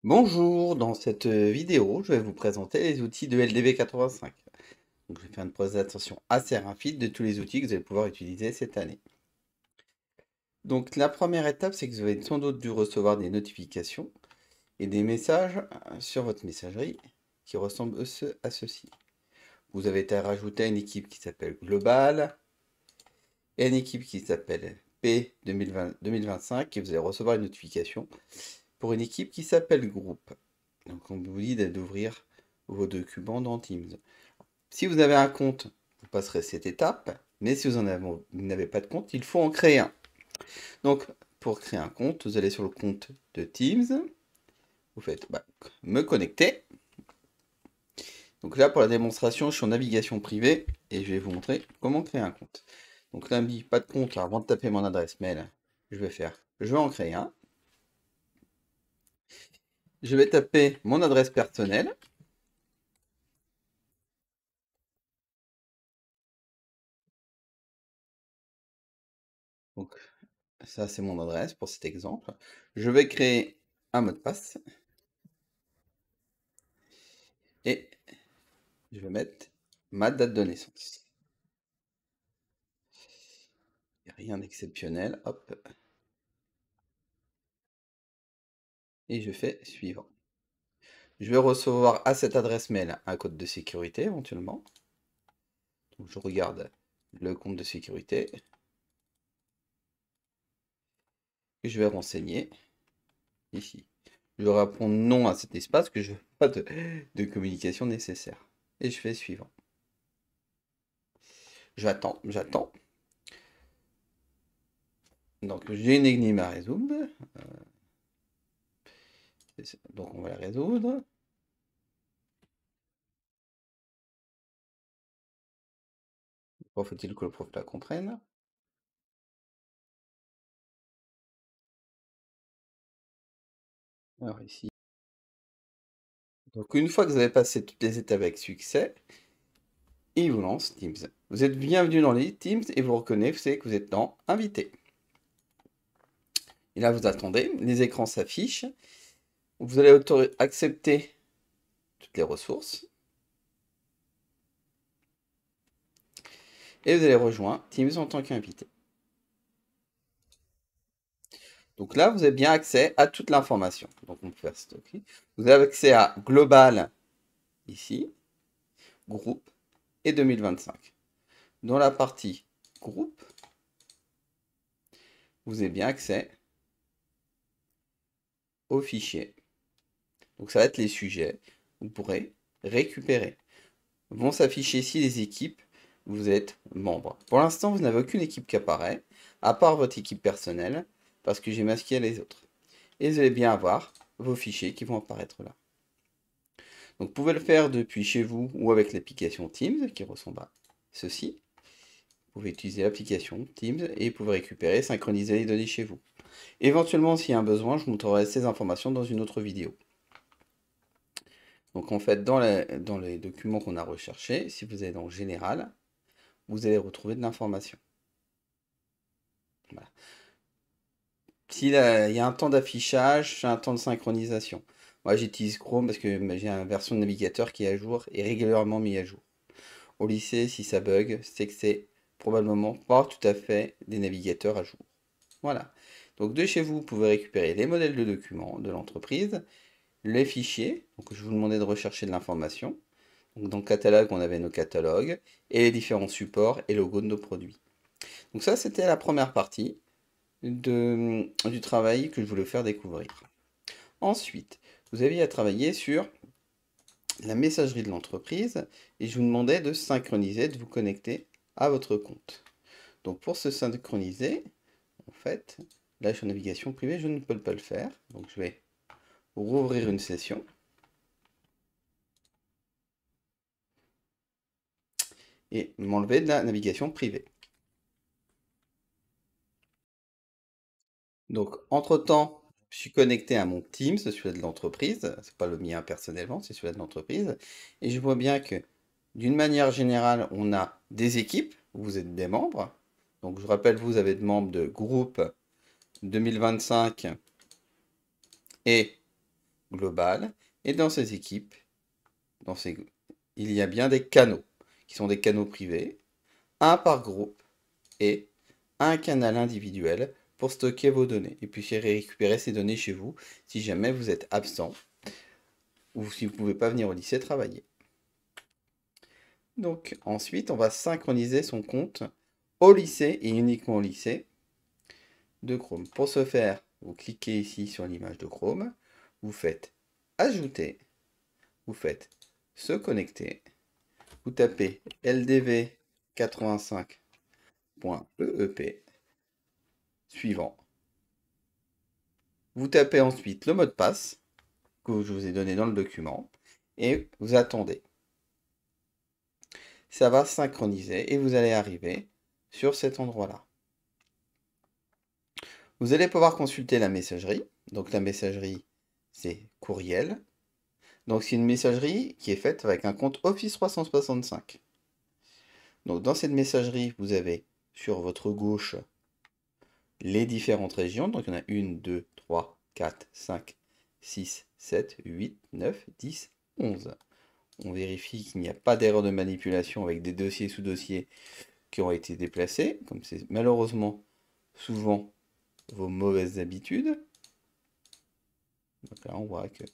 Bonjour, dans cette vidéo, je vais vous présenter les outils de LDB 85. Donc, je vais faire une présentation assez rapide de tous les outils que vous allez pouvoir utiliser cette année. Donc, la première étape, c'est que vous avez sans doute dû recevoir des notifications et des messages sur votre messagerie qui ressemblent à ceci. Vous avez été rajouté à une équipe qui s'appelle Global et une équipe qui s'appelle P 2025 et vous allez recevoir une notification pour une équipe qui s'appelle Groupe. Donc, on vous dit d'ouvrir vos documents dans Teams. Si vous avez un compte, vous passerez cette étape. Mais si vous n'avez pas de compte, il faut en créer un. Donc, pour créer un compte, vous allez sur le compte de Teams. Vous faites me connecter. Donc là, pour la démonstration, je suis en navigation privée et je vais vous montrer comment créer un compte. Donc là, pas de compte. Alors, avant de taper mon adresse mail, je vais en créer un. Je vais taper mon adresse personnelle. Donc, ça, c'est mon adresse pour cet exemple. Je vais créer un mot de passe et je vais mettre ma date de naissance. Rien d'exceptionnel. Hop. Et je fais suivant. Je vais recevoir à cette adresse mail un code de sécurité éventuellement. Donc je regarde le compte de sécurité. Et je vais renseigner ici. Je vais répondre non à cet espace que je n'ai pas de communication nécessaire. Et je fais suivant. J'attends. Donc j'ai une énigme à résoudre. Donc on va la résoudre. Pourquoi faut-il que le prof la comprenne? Alors ici. Donc une fois que vous avez passé toutes les étapes avec succès, il vous lance Teams. Vous êtes bienvenu dans les Teams et vous reconnaissez que vous êtes dans Invité. Et là, vous attendez, les écrans s'affichent. Vous allez accepter toutes les ressources. Et vous allez rejoindre Teams en tant qu'invité. Donc là, vous avez bien accès à toute l'information. Donc on peut faire stocker. Vous avez accès à Global, ici, Groupe et 2025. Dans la partie Groupe, vous avez bien accès aux fichiers. Donc ça va être les sujets. Vous pourrez récupérer. Vont s'afficher ici les équipes où vous êtes membre. Pour l'instant, vous n'avez aucune équipe qui apparaît, à part votre équipe personnelle, parce que j'ai masqué les autres. Et vous allez bien avoir vos fichiers qui vont apparaître là. Donc vous pouvez le faire depuis chez vous ou avec l'application Teams, qui ressemble à ceci. Vous pouvez utiliser l'application Teams et vous pouvez récupérer, synchroniser les données chez vous. Éventuellement, s'il y a un besoin, je vous montrerai ces informations dans une autre vidéo. Donc en fait, dans les documents qu'on a recherchés, si vous allez dans Général, vous allez retrouver de l'information. Voilà. S'il y a un temps d'affichage, un temps de synchronisation. Moi, j'utilise Chrome parce que j'ai une version de navigateur qui est à jour et régulièrement mis à jour. Au lycée, si ça bug, c'est que c'est probablement pas tout à fait des navigateurs à jour. Voilà. Donc de chez vous, vous pouvez récupérer les modèles de documents de l'entreprise, les fichiers. Donc je vous demandais de rechercher de l'information. Donc dans le catalogue, on avait nos catalogues et les différents supports et logos de nos produits. Donc ça, c'était la première partie du travail que je voulais faire découvrir. Ensuite, vous aviez à travailler sur la messagerie de l'entreprise et je vous demandais de synchroniser, de vous connecter à votre compte. Donc pour se synchroniser, en fait, là je suis en navigation privée, je ne peux pas le faire. Donc je vais rouvrir une session et m'enlever de la navigation privée. Donc entre-temps, je suis connecté à mon Teams, celui de l'entreprise, c'est pas le mien personnellement, c'est celui de l'entreprise, et je vois bien que d'une manière générale, on a des équipes, vous êtes des membres. Donc je rappelle, vous avez des membres de groupe 2025 et global. Et dans ces équipes, il y a bien des canaux, qui sont des canaux privés, un par groupe et un canal individuel pour stocker vos données. Et puis récupérer ces données chez vous si jamais vous êtes absent ou si vous ne pouvez pas venir au lycée travailler. Donc ensuite, on va synchroniser son compte au lycée et uniquement au lycée de Chrome. Pour ce faire, vous cliquez ici sur l'image de Chrome, vous faites Ajouter, vous faites Se connecter, vous tapez ldv85.eep, suivant. Vous tapez ensuite le mot de passe que je vous ai donné dans le document et vous attendez. Ça va synchroniser et vous allez arriver sur cet endroit-là. Vous allez pouvoir consulter la messagerie. Donc la messagerie, c'est courriel. Donc c'est une messagerie qui est faite avec un compte Office 365. Donc dans cette messagerie, vous avez sur votre gauche les différentes régions. Donc il y en a 1, 2, 3, 4, 5, 6, 7, 8, 9, 10, 11. On vérifie qu'il n'y a pas d'erreur de manipulation avec des dossiers sous-dossiers qui ont été déplacés, comme c'est malheureusement souvent vos mauvaises habitudes. Donc là, on voit que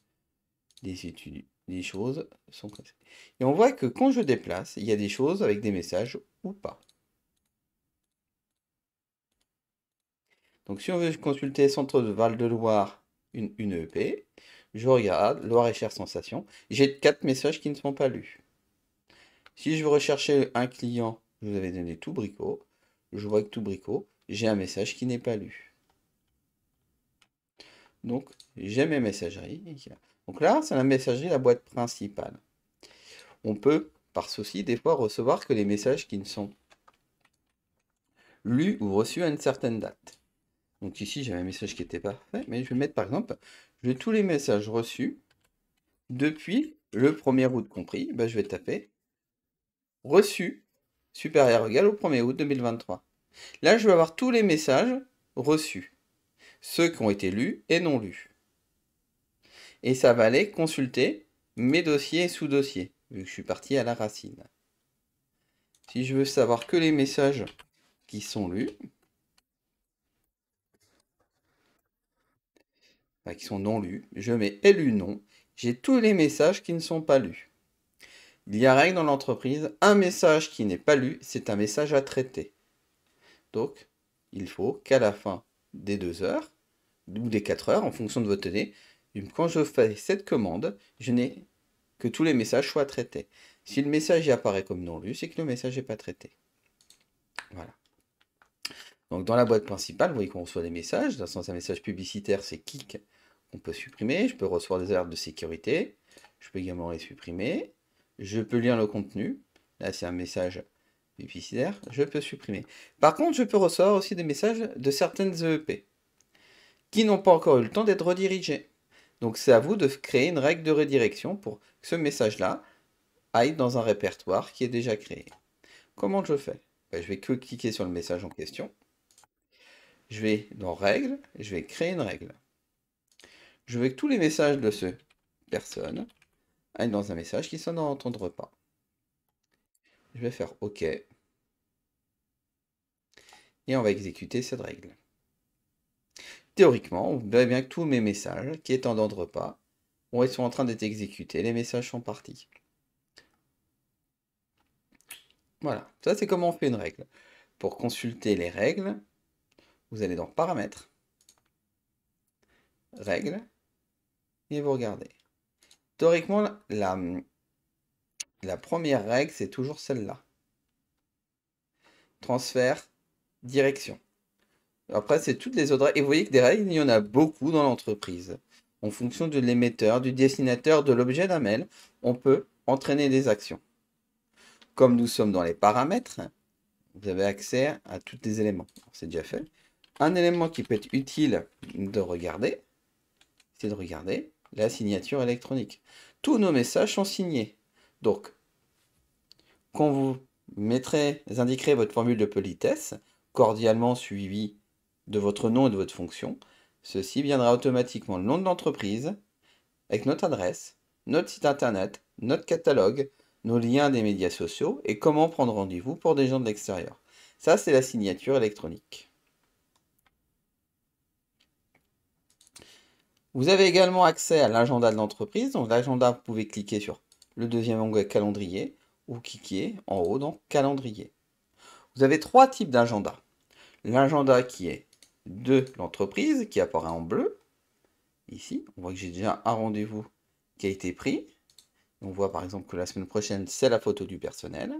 les choses sont comme ça. Et on voit que quand je déplace, il y a des choses avec des messages ou pas. Donc si on veut consulter Centre de Val-de-Loire, une EP, je regarde Loire-et-Cher Sensation, j'ai 4 messages qui ne sont pas lus. Si je veux rechercher un client, je vous avais donné tout bricot, je vois que tout bricot, j'ai un message qui n'est pas lu. Donc j'ai mes messageries. Donc là, c'est la messagerie, la boîte principale. On peut, par ceci, des fois recevoir que les messages qui ne sont lus ou reçus à une certaine date. Donc ici, j'ai un message qui était parfait, mais je vais mettre par exemple, je vais tous les messages reçus depuis le 1er août compris, je vais taper reçu supérieur ou égal au 1er août 2023. Là, je vais avoir tous les messages reçus, ceux qui ont été lus et non lus. Et ça va aller consulter mes dossiers et sous-dossiers, vu que je suis parti à la racine. Si je veux savoir que les messages qui sont lus, qui sont non lus, je mets LU non, j'ai tous les messages qui ne sont pas lus. Il y a règle dans l'entreprise, un message qui n'est pas lu, c'est un message à traiter. Donc, il faut qu'à la fin des 2 heures, ou des 4 heures, en fonction de votre donnée, quand je fais cette commande, je n'ai que tous les messages soient traités. Si le message y apparaît comme non lu, c'est que le message n'est pas traité. Voilà. Donc dans la boîte principale, vous voyez qu'on reçoit des messages. Dans le sens un message publicitaire, c'est kick. On peut supprimer. Je peux recevoir des alertes de sécurité. Je peux également les supprimer. Je peux lire le contenu. Là, c'est un message publicitaire. Je peux supprimer. Par contre, je peux recevoir aussi des messages de certaines EEP qui n'ont pas encore eu le temps d'être redirigés. Donc c'est à vous de créer une règle de redirection pour que ce message-là aille dans un répertoire qui est déjà créé. Comment je fais? Je vais cliquer sur le message en question. Je vais dans Règles, je vais créer une règle. Je veux que tous les messages de ce personne aillent dans un message qui sonne n'entendre pas. Je vais faire OK. Et on va exécuter cette règle. Théoriquement, vous verrez bien que tous mes messages qui n'entendent pas, ils sont en train d'être exécutés. Les messages sont partis. Voilà, ça c'est comment on fait une règle. Pour consulter les règles, vous allez dans Paramètres, Règles, et vous regardez. Théoriquement, la première règle, c'est toujours celle-là. Transfert, direction. Après, c'est toutes les autres règles. Et vous voyez que des règles, il y en a beaucoup dans l'entreprise. En fonction de l'émetteur, du destinataire, de l'objet d'un mail, on peut entraîner des actions. Comme nous sommes dans les paramètres, vous avez accès à tous les éléments. C'est déjà fait. Un élément qui peut être utile de regarder, c'est de regarder la signature électronique. Tous nos messages sont signés. Donc, quand vous indiquerez votre formule de politesse, cordialement suivie de votre nom et de votre fonction, ceci viendra automatiquement le nom de l'entreprise avec notre adresse, notre site internet, notre catalogue, nos liens des médias sociaux et comment prendre rendez-vous pour des gens de l'extérieur. Ça, c'est la signature électronique. Vous avez également accès à l'agenda de l'entreprise. Donc l'agenda, vous pouvez cliquer sur le deuxième onglet calendrier ou cliquer en haut dans calendrier. Vous avez trois types d'agenda. L'agenda qui est de l'entreprise, qui apparaît en bleu. Ici, on voit que j'ai déjà un rendez-vous qui a été pris. On voit par exemple que la semaine prochaine, c'est la photo du personnel.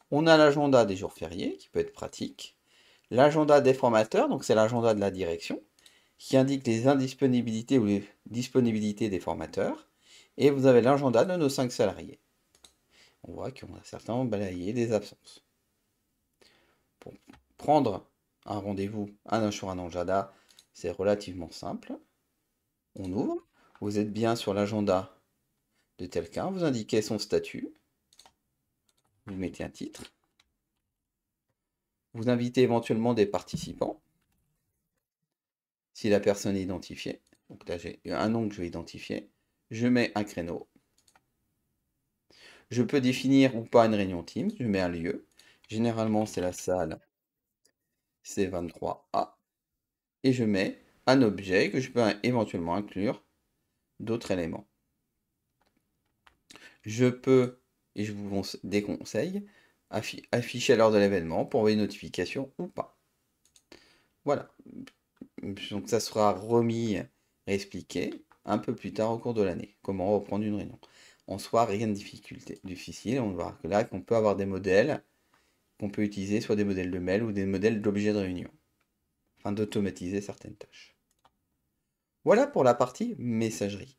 On a l'agenda des jours fériés, qui peut être pratique. L'agenda des formateurs, donc c'est l'agenda de la direction, qui indique les indisponibilités ou les disponibilités des formateurs. Et vous avez l'agenda de nos 5 salariés. On voit qu'on a certainement balayé des absences. Pour prendre un rendez-vous sur un agenda, c'est relativement simple. On ouvre, vous êtes bien sur l'agenda de quelqu'un, vous indiquez son statut, vous mettez un titre, vous invitez éventuellement des participants, si la personne est identifiée. Donc là j'ai un nom que je vais identifier, je mets un créneau, je peux définir ou pas une réunion Teams, je mets un lieu, généralement c'est la salle C23A, et je mets un objet que je peux éventuellement inclure d'autres éléments. Je peux, et je vous déconseille, afficher l'heure de l'événement pour envoyer une notification ou pas. Voilà. Donc ça sera remis et expliqué un peu plus tard au cours de l'année, comment reprendre une réunion. En soi, rien de difficile. On va voir que là, qu'on peut avoir des modèles qu'on peut utiliser, soit des modèles de mail ou des modèles d'objets de réunion, afin d'automatiser certaines tâches. Voilà pour la partie messagerie.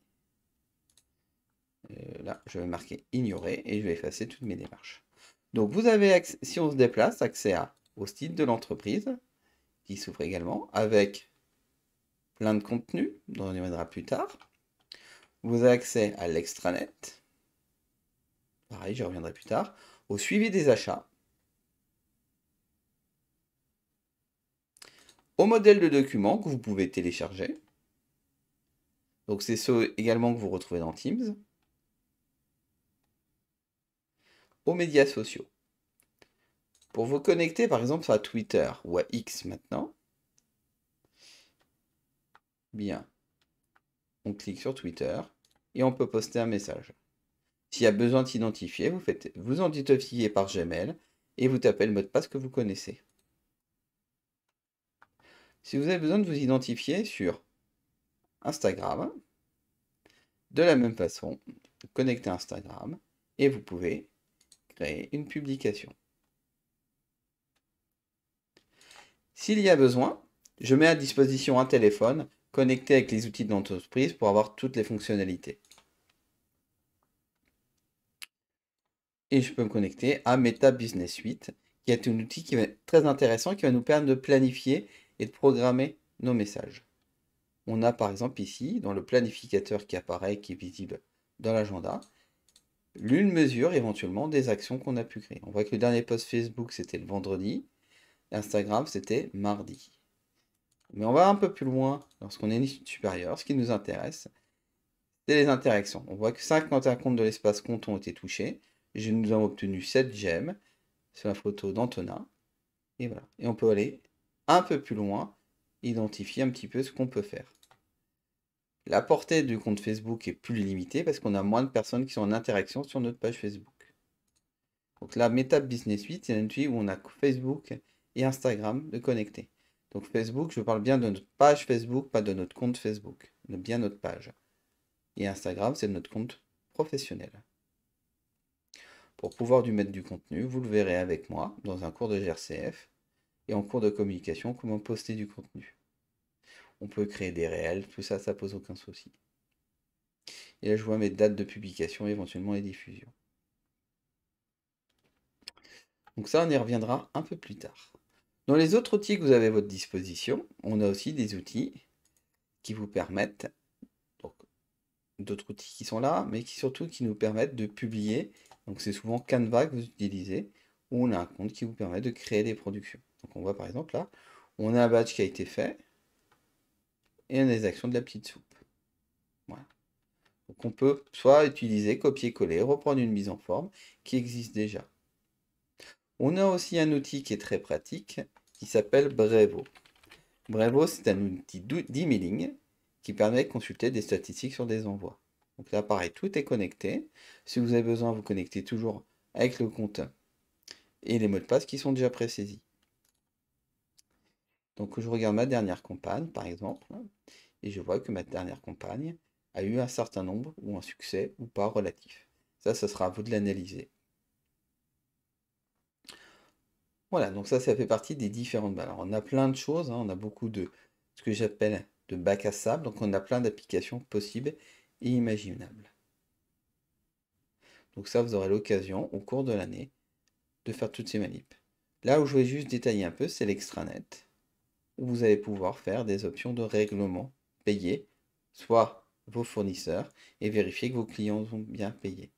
Là, je vais marquer ignorer et je vais effacer toutes mes démarches. Donc vous avez, accès, si on se déplace, accès au site de l'entreprise, qui s'ouvre également, avec plein de contenus, dont on y reviendra plus tard. Vous avez accès à l'extranet, pareil, j'y reviendrai plus tard, au suivi des achats, au modèle de document que vous pouvez télécharger. Donc c'est ceux également que vous retrouvez dans Teams. Aux médias sociaux. Pour vous connecter par exemple à Twitter ou à X maintenant, bien, on clique sur Twitter et on peut poster un message. S'il y a besoin de s'identifier, vous en identifiez par Gmail et vous tapez le mot de passe que vous connaissez. Si vous avez besoin de vous identifier sur Instagram, de la même façon, connectez Instagram et vous pouvez créer une publication. S'il y a besoin, je mets à disposition un téléphone connecté avec les outils de l'entreprise pour avoir toutes les fonctionnalités. Et je peux me connecter à Meta Business Suite, qui est un outil qui va être très intéressant, qui va nous permettre de planifier et de programmer nos messages. On a par exemple ici, dans le planificateur qui apparaît, qui est visible dans l'agenda, l'une mesure éventuellement des actions qu'on a pu créer. On voit que le dernier post Facebook, c'était le vendredi. Instagram, c'était mardi. Mais on va un peu plus loin lorsqu'on est étude supérieure. Ce qui nous intéresse, c'est les interactions. On voit que 51 comptes de l'espace compte ont été touchés. Nous avons obtenu 7 j'aime sur la photo d'Antonin. Et voilà. Et on peut aller un peu plus loin, identifier un petit peu ce qu'on peut faire. La portée du compte Facebook est plus limitée parce qu'on a moins de personnes qui sont en interaction sur notre page Facebook. Donc la Meta Business Suite, c'est une outil où on a Facebook et Instagram de connecter. Donc Facebook, je parle bien de notre page Facebook, pas de notre compte Facebook. Bien notre page. Et Instagram, c'est notre compte professionnel. Pour pouvoir lui mettre du contenu, vous le verrez avec moi dans un cours de GRCF et en cours de communication, comment poster du contenu. On peut créer des réels, tout ça, ça pose aucun souci. Et là, je vois mes dates de publication, éventuellement les diffusions. Donc ça, on y reviendra un peu plus tard. Dans les autres outils que vous avez à votre disposition, on a aussi des outils qui vous permettent, donc d'autres outils qui sont là, mais surtout qui nous permettent de publier. Donc c'est souvent Canva que vous utilisez, où on a un compte qui vous permet de créer des productions. Donc on voit par exemple là, on a un badge qui a été fait, et on a des actions de la petite soupe. Voilà. Donc on peut soit utiliser, copier-coller, reprendre une mise en forme qui existe déjà. On a aussi un outil qui est très pratique qui s'appelle Brevo. Brevo, c'est un outil d'emailing qui permet de consulter des statistiques sur des envois. Donc là, pareil, tout est connecté. Si vous avez besoin, vous connectez toujours avec le compte et les mots de passe qui sont déjà pré-saisis. Donc je regarde ma dernière campagne, par exemple, et je vois que ma dernière campagne a eu un certain nombre, ou un succès, ou pas relatif. Ça sera à vous de l'analyser. Voilà, donc ça fait partie des différentes balles. Alors, on a plein de choses, hein, on a beaucoup de ce que j'appelle de bac à sable, donc on a plein d'applications possibles et imaginables. Donc ça, vous aurez l'occasion, au cours de l'année, de faire toutes ces manips. Là où je vais juste détailler un peu, c'est l'extranet, où vous allez pouvoir faire des options de règlement payé, soit vos fournisseurs, et vérifier que vos clients ont bien payé.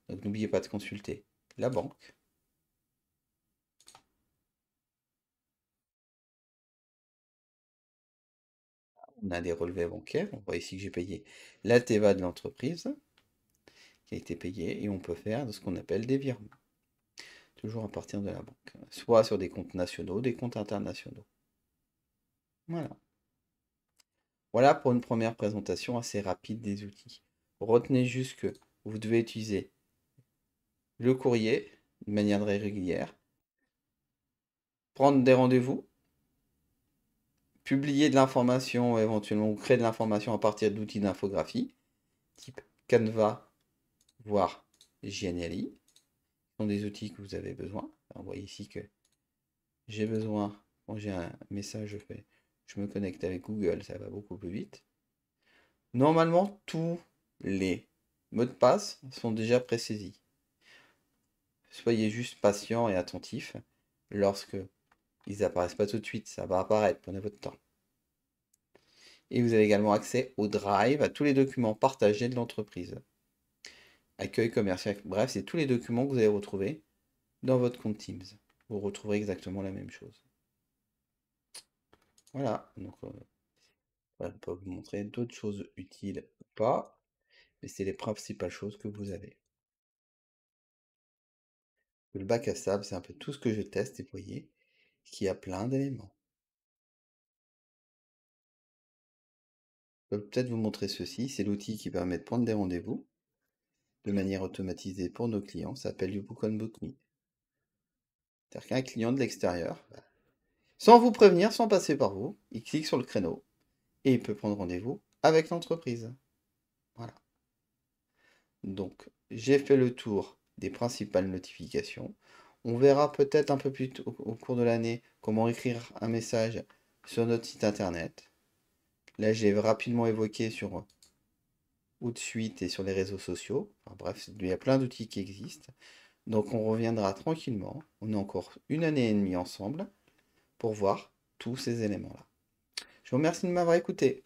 Donc n'oubliez pas de consulter la banque. On a des relevés bancaires. On voit ici que j'ai payé la TVA de l'entreprise qui a été payée et on peut faire de ce qu'on appelle des virements. Toujours à partir de la banque. Soit sur des comptes nationaux, des comptes internationaux. Voilà. Voilà pour une première présentation assez rapide des outils. Retenez juste que vous devez utiliser le courrier de manière régulière, prendre des rendez-vous, publier de l'information, éventuellement, ou créer de l'information à partir d'outils d'infographie, type Canva, voire Geniali, sont des outils que vous avez besoin. Alors, vous voyez ici que j'ai besoin, quand j'ai un message, je me connecte avec Google, ça va beaucoup plus vite. Normalement, tous les mots de passe sont déjà pré-saisis. Soyez juste patient et attentif lorsque ils apparaissent pas tout de suite, ça va apparaître, prenez votre temps. Et vous avez également accès au Drive, à tous les documents partagés de l'entreprise. Accueil commercial, bref, c'est tous les documents que vous allez retrouver dans votre compte Teams. Vous retrouverez exactement la même chose. Voilà, donc je ne vais pas vous montrer d'autres choses utiles ou pas, mais c'est les principales choses que vous avez. Le bac à sable, c'est un peu tout ce que je teste et vous voyez qu'il y a plein d'éléments. Je peux peut-être vous montrer ceci, c'est l'outil qui permet de prendre des rendez-vous de manière automatisée pour nos clients, ça s'appelle YouBook on Book Me. C'est-à-dire qu'un client de l'extérieur, sans vous prévenir, sans passer par vous, il clique sur le créneau et il peut prendre rendez-vous avec l'entreprise. Voilà. Donc, j'ai fait le tour des principales notifications. On verra peut-être un peu plus au cours de l'année comment écrire un message sur notre site internet. Là, j'ai rapidement évoqué sur ou de suite et sur les réseaux sociaux. Enfin, bref, il y a plein d'outils qui existent. Donc, on reviendra tranquillement. On a encore une année et demie ensemble pour voir tous ces éléments-là. Je vous remercie de m'avoir écouté.